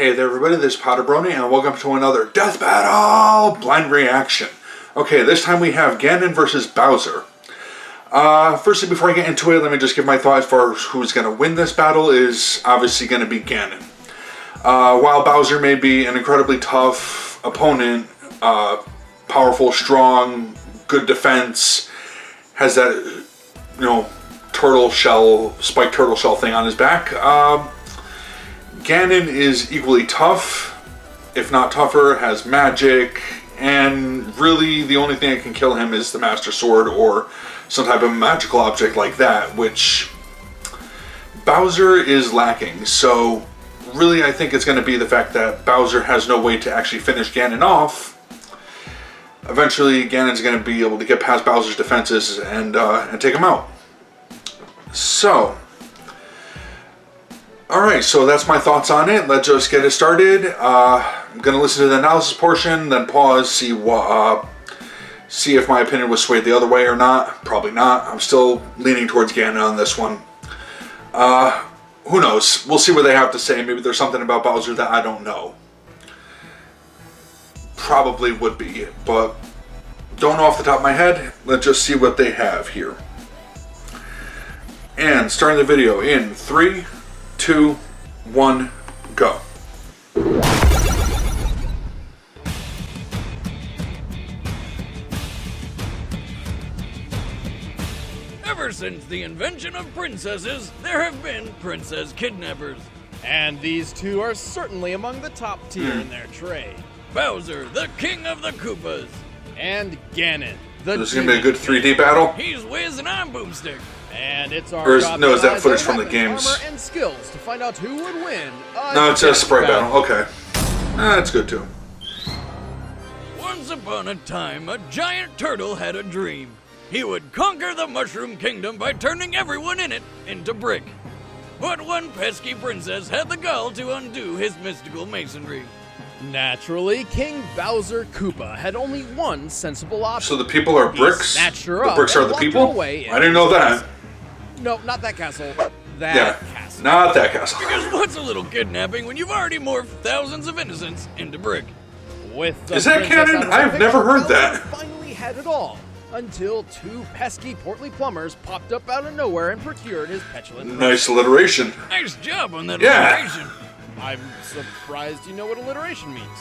Hey there everybody, this is PotterBrony and welcome to another Death Battle blind reaction. Okay, this time we have Ganon versus Bowser. Firstly, before I get into it, let me just give my thoughts for who's going to win this battle is obviously going to be Ganon. While Bowser may be an incredibly tough opponent, powerful, strong, good defense, has that, spiked turtle shell thing on his back, Ganon is equally tough, if not tougher, has magic, and really the only thing that can kill him is the Master Sword or some type of magical object like that, which Bowser is lacking. So really I think it's going to be the fact that Bowser has no way to actually finish Ganon off. Eventually Ganon's going to be able to get past Bowser's defenses and take him out. So, alright, so that's my thoughts on it. Let's just get it started. I'm going to listen to the analysis portion, then pause, see if my opinion was swayed the other way or not. Probably not. I'm still leaning towards Ganon on this one. Who knows? We'll see what they have to say. Maybe there's something about Bowser that I don't know. Probably would be, but don't know off the top of my head. Let's just see what they have here. And starting the video in 3, 2, 1, go. Ever since the invention of princesses, there have been princess kidnappers. And these two are certainly among the top tier in their trade. Bowser, the king of the Koopas. And Ganon, the This is going to be a good 3D battle. He's Wiz and I'm Boomstick. And it's our Or job no, to is that analyze footage their from the weapons, games? armor, and skills to find out who would win. No, it's a sprite battle. Okay. That's good too. Once upon a time, a giant turtle had a dream. He would conquer the Mushroom Kingdom by turning everyone in it into brick. But one pesky princess had the gall to undo his mystical masonry. Naturally, King Bowser Koopa had only one sensible option. So the people are bricks? Snatched her The up bricks are and the locked her people? away I didn't know that. No, not that castle. That Yeah, castle. not that castle. Because what's a little kidnapping when you've already morphed thousands of innocents into brick? With the Is that princess canon? out of the I've picture, never heard Bowser that. finally had it all. Until two pesky portly plumbers popped up out of nowhere and procured his petulant. Nice alliteration. Nice job on that Yeah. alliteration. I'm surprised you know what alliteration means.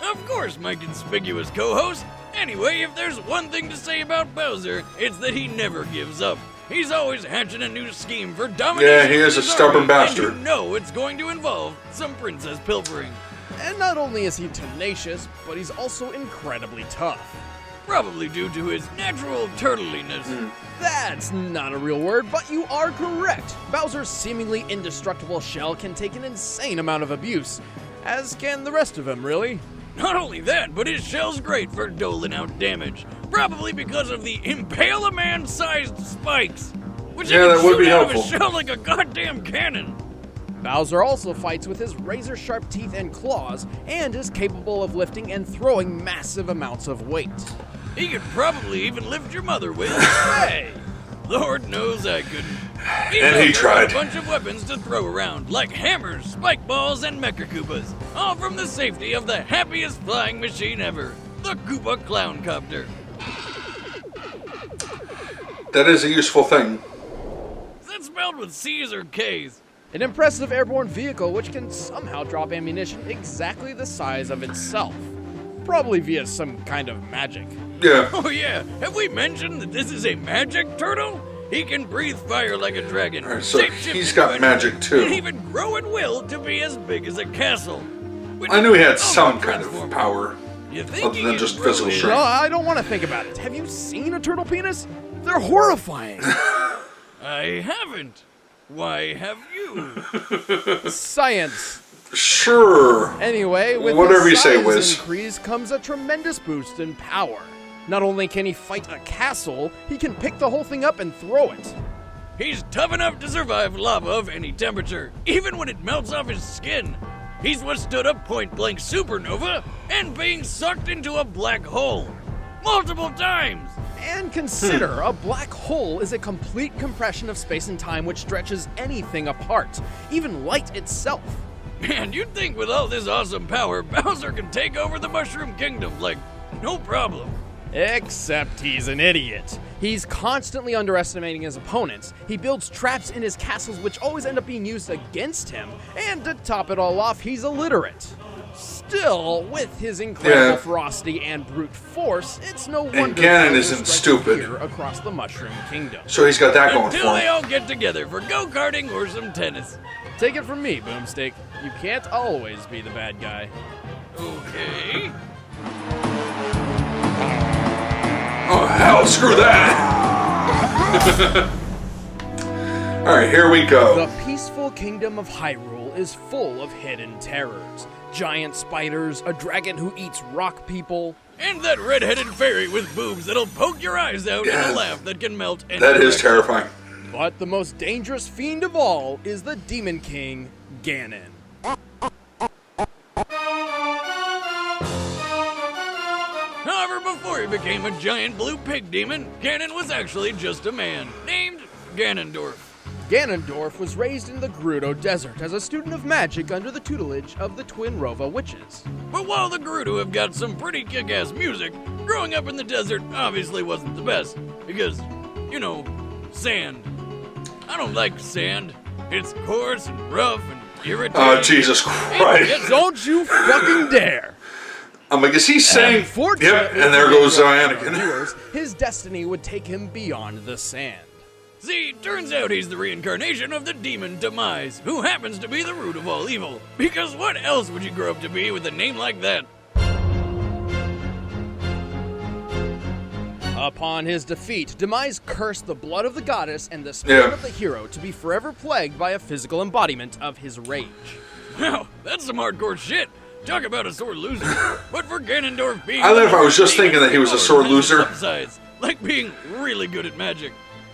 Of course, my conspicuous co-host. Anyway, if there's one thing to say about Bowser, it's that he never gives up. He's always hatching a new scheme for domination. Yeah, he is of a his stubborn army, bastard. And you know it's going to involve some princess pilfering. And not only is he tenacious, but he's also incredibly tough. Probably due to his natural turtliness. That's not a real word, but you are correct. Bowser's seemingly indestructible shell can take an insane amount of abuse, as can the rest of him, really. Not only that, but his shell's great for doling out damage. Probably because of the Impale-A-Man-sized spikes. Which Yeah, he can that would shoot be out helpful. of a shell like a goddamn cannon. Bowser also fights with his razor-sharp teeth and claws, and is capable of lifting and throwing massive amounts of weight. He could probably even lift your mother with. Hey, Lord knows I couldn't. And he also tried. got a bunch of weapons to throw around, like hammers, spike balls, and mecha Koopas, all from the safety of the happiest flying machine ever, the Koopa Clown Copter. That is a useful thing. Is that spelled with C's or K's? An impressive airborne vehicle which can somehow drop ammunition exactly the size of itself. Probably via some kind of magic. Yeah. Oh yeah, have we mentioned that this is a magic turtle? He can breathe fire like a dragon. Alright, so shapeshift he's into got anything, magic too. And even grow at will to be as big as a castle. Which I knew he had is some almost kind of transformable. power. You think other he than can just grow physical in- strength. No, I don't want to think about it. Have you seen a turtle penis? They're horrifying. I haven't. Why have you? Science. Sure. Anyway, with Whatever his you say, size Wiz. increase comes a tremendous boost in power. Not only can he fight a castle, he can pick the whole thing up and throw it. He's tough enough to survive lava of any temperature, even when it melts off his skin. He's withstood a point-blank supernova and being sucked into a black hole multiple times. And consider, a black hole is a complete compression of space and time which stretches anything apart, even light itself. Man, you'd think with all this awesome power, Bowser could take over the Mushroom Kingdom, like, no problem. Except he's an idiot. He's constantly underestimating his opponents. He builds traps in his castles which always end up being used against him. And to top it all off, he's illiterate. Still, with his incredible ferocity and brute force, it's no wonder and Ganon isn't stupid here across the Mushroom Kingdom. So he's got that going Until for they him. all get together for go-karting or some tennis. Take it from me, Boomstick. You can't always be the bad guy. Okay. Oh hell, screw that! Alright, here we go. The peaceful kingdom of Hyrule is full of hidden terrors. Giant spiders, a dragon who eats rock people. And that red-headed fairy with boobs that'll poke your eyes out and a laugh that can melt any That is direction. terrifying. But the most dangerous fiend of all is the Demon King, Ganon. However, before he became a giant blue pig demon, Ganon was actually just a man named Ganondorf. Ganondorf was raised in the Gerudo Desert as a student of magic under the tutelage of the Twin Rova witches. But while the Gerudo have got some pretty kick-ass music, growing up in the desert obviously wasn't the best. Because, you know, sand. I don't like sand. It's coarse and rough and irritating. Oh, Jesus Christ. Don't you fucking dare! I'm like, is he saying... Unfortunately, Yep, and there goes Anakin. viewers, his destiny would take him beyond the sand. See, turns out he's the reincarnation of the demon Demise, who happens to be the root of all evil. Because what else would you grow up to be with a name like that? Upon his defeat, Demise cursed the blood of the goddess and the spirit of the hero to be forever plagued by a physical embodiment of his rage. Wow, that's some hardcore shit. Talk about a sore loser. But for Ganondorf being... I love how I was just thinking that he was a sore loser. Upsides, like being really good at magic.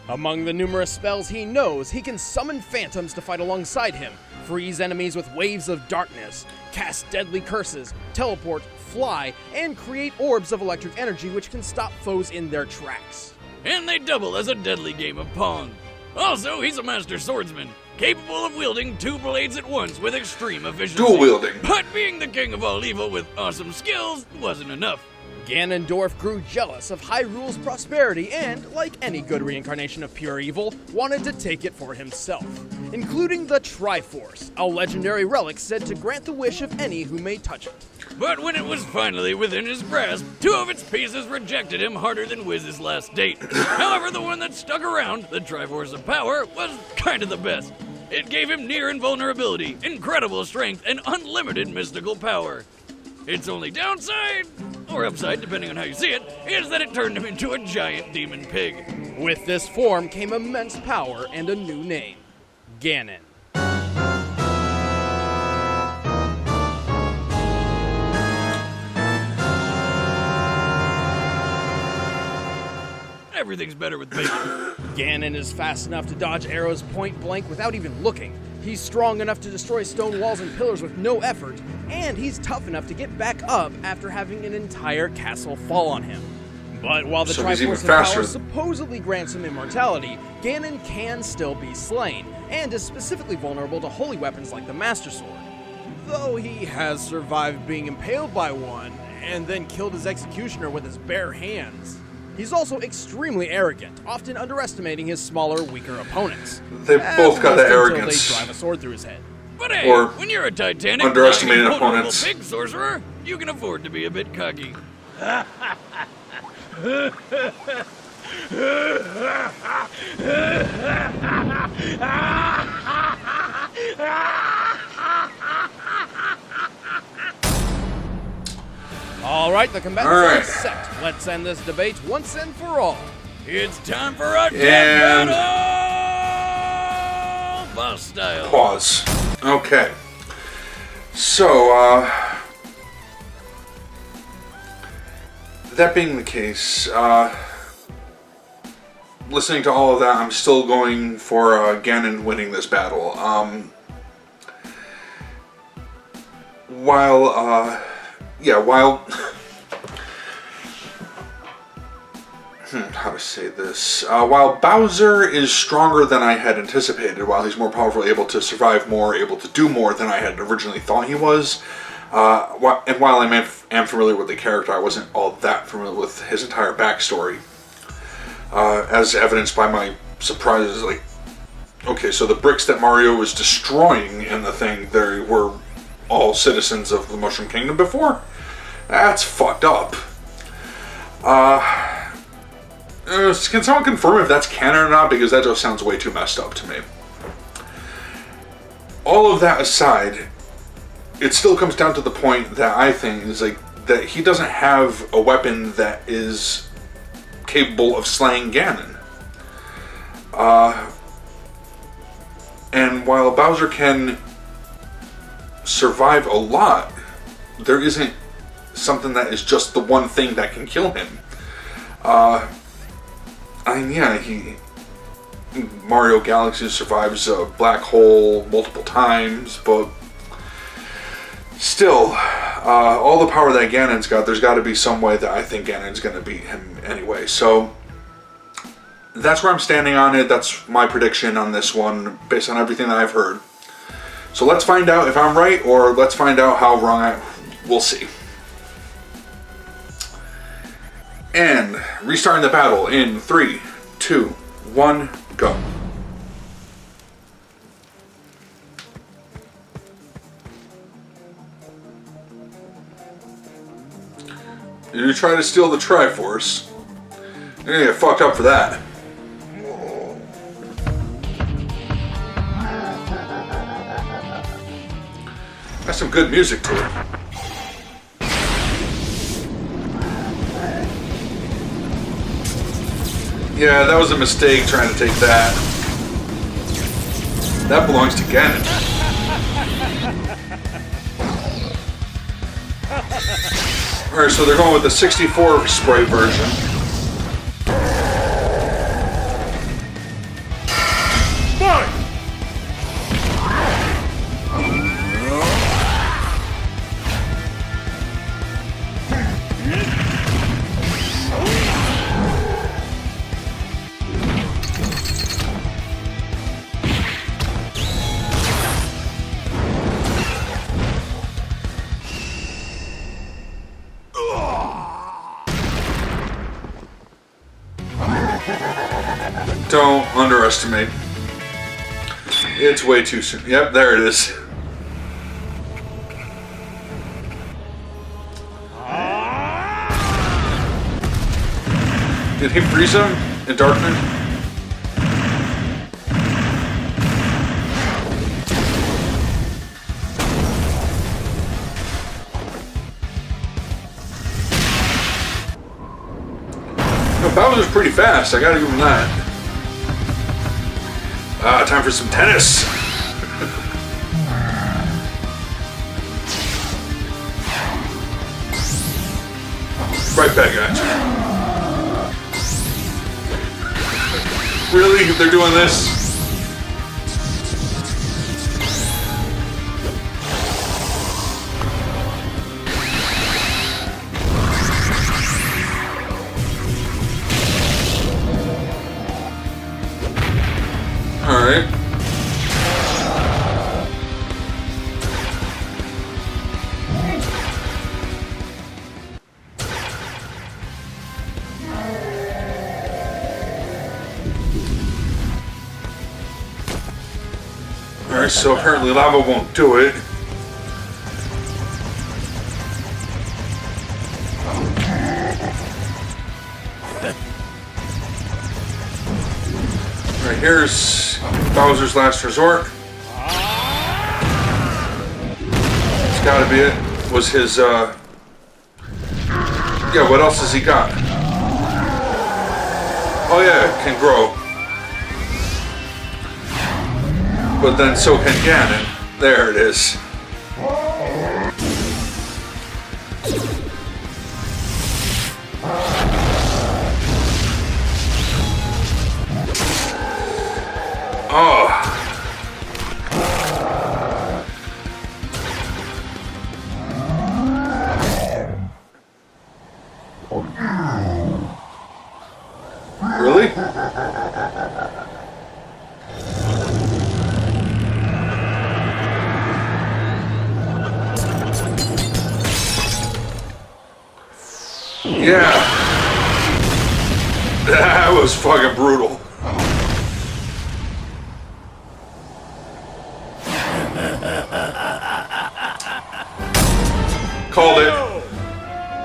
Among the numerous spells he knows, he can summon phantoms to fight alongside him, freeze enemies with waves of darkness, cast deadly curses, teleport, fly, and create orbs of electric energy which can stop foes in their tracks. And they double as a deadly game of Pong. Also, he's a master swordsman, capable of wielding two blades at once with extreme efficiency. Dual wielding. But being the king of all evil with awesome skills wasn't enough. Ganondorf grew jealous of Hyrule's prosperity and, like any good reincarnation of pure evil, wanted to take it for himself, including the Triforce, a legendary relic said to grant the wish of any who may touch it. But when it was finally within his grasp, two of its pieces rejected him harder than Wiz's last date. However, the one that stuck around, the Triforce of Power, was kind of the best. It gave him near invulnerability, incredible strength, and unlimited mystical power. Its only downside, or upside depending on how you see it, is that it turned him into a giant demon pig. With this form came immense power and a new name, Ganon. Everything's better with bacon. Ganon is fast enough to dodge arrows point blank without even looking. He's strong enough to destroy stone walls and pillars with no effort, and he's tough enough to get back up after having an entire castle fall on him. But while the So he's even Triforce of Power faster. supposedly grants him immortality, Ganon can still be slain, and is specifically vulnerable to holy weapons like the Master Sword. Though he has survived being impaled by one, and then killed his executioner with his bare hands. He's also extremely arrogant, often underestimating his smaller, weaker opponents. They both got that Until arrogance. they drive a sword through his head. But hey, Or when you're a Titanic, underestimated invulnerable opponents. pig sorcerer, you can afford to be a bit cocky. All right, the combatants All right. are set. Let's end this debate once and for all. It's time for a And- DeathBattle! Boss style. Pause. Okay. So, that being the case, listening to all of that, I'm still going for Ganon winning this battle. While how to say this. While Bowser is stronger than I had anticipated, while he's more powerful, able to survive more, able to do more than I had originally thought he was, and while I am familiar with the character, I wasn't all that familiar with his entire backstory. As evidenced by my surprises, like, okay, so the bricks that Mario was destroying in the thing, they were all citizens of the Mushroom Kingdom before? That's fucked up. Can someone confirm if that's canon or not? Because that just sounds way too messed up to me. All of that aside, it still comes down to the point that I think is like that he doesn't have a weapon that is capable of slaying Ganon. And while Bowser can survive a lot, there isn't something that is just the one thing that can kill him. I mean, yeah, Mario Galaxy survives a black hole multiple times, but still, all the power that Ganon's got, there's got to be some way that I think Ganon's going to beat him anyway. So that's where I'm standing on it. That's my prediction on this one, based on everything that I've heard. So let's find out if I'm right, or let's find out how wrong we'll see. And restarting the battle in 3, 2, 1, go. You try to steal the Triforce. You're gonna get fucked up for that. That's some good music to it. Yeah, that was a mistake trying to take that. That belongs to Ganon. Alright, so they're going with the 64 sprite version. Fine! Don't underestimate. It's way too soon. Yep, there it is. Did he freeze him in darkness? No, Bowser's pretty fast. I gotta give him that. Time for some tennis. Right back at you. Really? They're doing this? Alright. Alright, so apparently lava won't do it. Alright, here's Bowser's last resort. It's gotta be it. Was his, yeah, what else has he got? Oh yeah, it can grow. But then so can Ganon. There it is. Oh. Yeah. That was fucking brutal. Called it.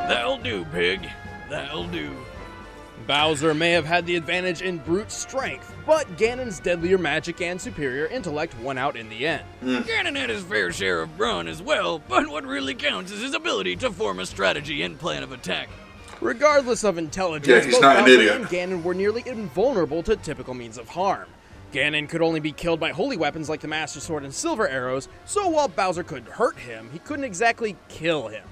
That'll do, pig. That'll do. Bowser may have had the advantage in brute strength, but Ganon's deadlier magic and superior intellect won out in the end. Ganon had his fair share of brawn as well, but what really counts is his ability to form a strategy and plan of attack. Regardless of intelligence, Yeah, he's both not an Bowser idiot. and Ganon were nearly invulnerable to typical means of harm. Ganon could only be killed by holy weapons like the Master Sword and Silver Arrows, so while Bowser could hurt him, he couldn't exactly kill him.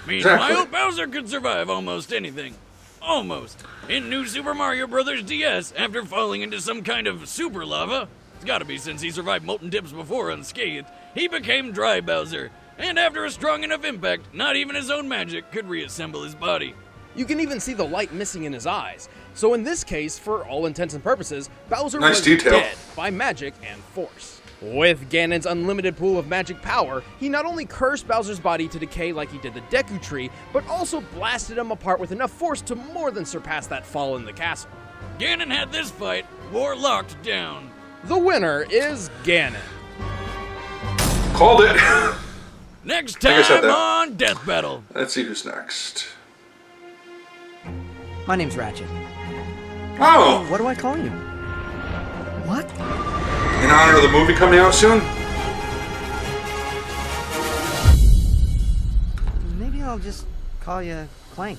Meanwhile, Exactly. Bowser could survive almost anything. Almost. In New Super Mario Bros. DS, after falling into some kind of super lava, it's gotta be since he survived molten dips before unscathed, he became Dry Bowser. And after a strong enough impact, not even his own magic could reassemble his body. You can even see the light missing in his eyes. So in this case, for all intents and purposes, Bowser Nice was detail. dead by magic and force. With Ganon's unlimited pool of magic power, he not only cursed Bowser's body to decay like he did the Deku Tree, but also blasted him apart with enough force to more than surpass that fall in the castle. Ganon had this fight war locked down. The winner is Ganon. Called it. Next I said time that. on Death Battle. Let's see who's next. My name's Ratchet. Oh, What do I call you? What? in honor of the movie coming out soon? Maybe I'll just call you Clank.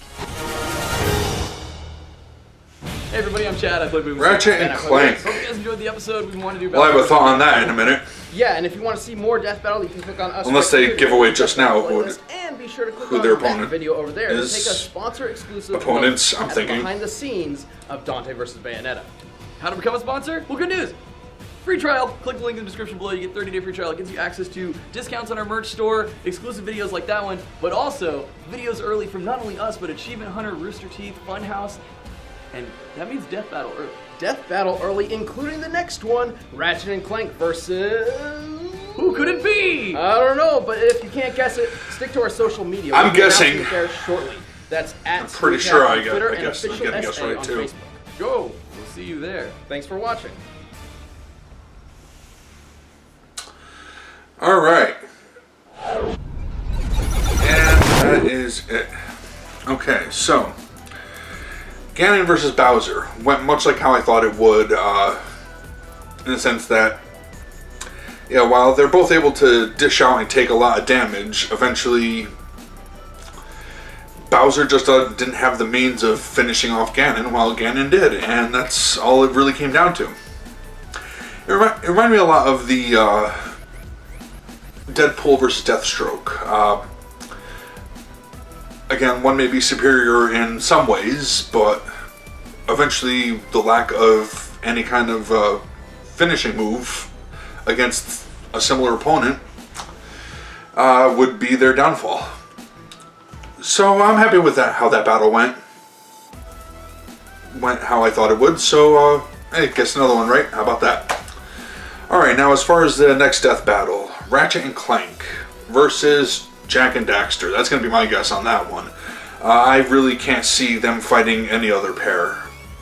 Hey everybody, I'm Chad. I play Boom. Ratchet and Clank. Hope you guys enjoyed the episode. We want to do. We'll have a thought on that in a minute. Yeah, and if you want to see more Death Battle, you can click on us. Unless right they here give to away the just Death Battle now who- playlist, and be sure to click who on their that opponent video over there to is. take a sponsor-exclusive Opponents, look I'm at thinking. behind the scenes of Dante vs. Bayonetta. How to become a sponsor? Well, good news. Free trial. Click the link in the description below. You get 30-day free trial. It gives you access to discounts on our merch store, exclusive videos like that one, but also videos early from not only us, but Achievement Hunter, Rooster Teeth, Funhouse, and that means Death Battle early. Death Battle early, including the next one, Ratchet and Clank versus... Who could it be? I don't know, but if you can't guess it, stick to our social media. I'm We'll be announcing guessing. it there shortly. That's at I'm pretty Screencast sure on I Twitter and guess I'm official getting guess SA right, on too. Facebook. Go. We'll see you there. Thanks for watching. All right. And that is it. Okay, so Ganon versus Bowser went much like how I thought it would, in the sense that, yeah, while they're both able to dish out and take a lot of damage, eventually Bowser just didn't have the means of finishing off Ganon, while Ganon did, and that's all it really came down to. It reminded me a lot of the Deadpool versus Deathstroke. Again, one may be superior in some ways, but eventually the lack of any kind of finishing move against a similar opponent would be their downfall. So I'm happy with that, how that battle went. Went how I thought it would, so hey, guess another one, right? How about that? Alright, now as far as the next death battle, Ratchet and Clank versus Jak and Daxter. That's going to be my guess on that one. I really can't see them fighting any other pair.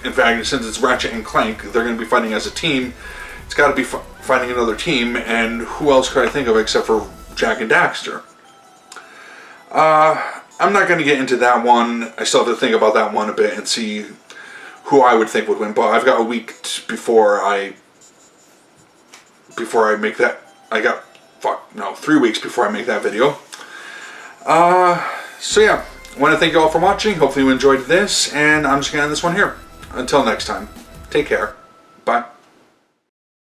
In fact, since it's Ratchet and Clank, they're going to be fighting as a team. It's got to be fighting another team, and who else could I think of except for Jak and Daxter? I'm not going to get into that one. I still have to think about that one a bit and see who I would think would win. But I've got a week before I make that. 3 weeks before I make that video. So yeah, I want to thank you all for watching. Hopefully you enjoyed this, and I'm just going to end this one here. Until next time, take care. Bye.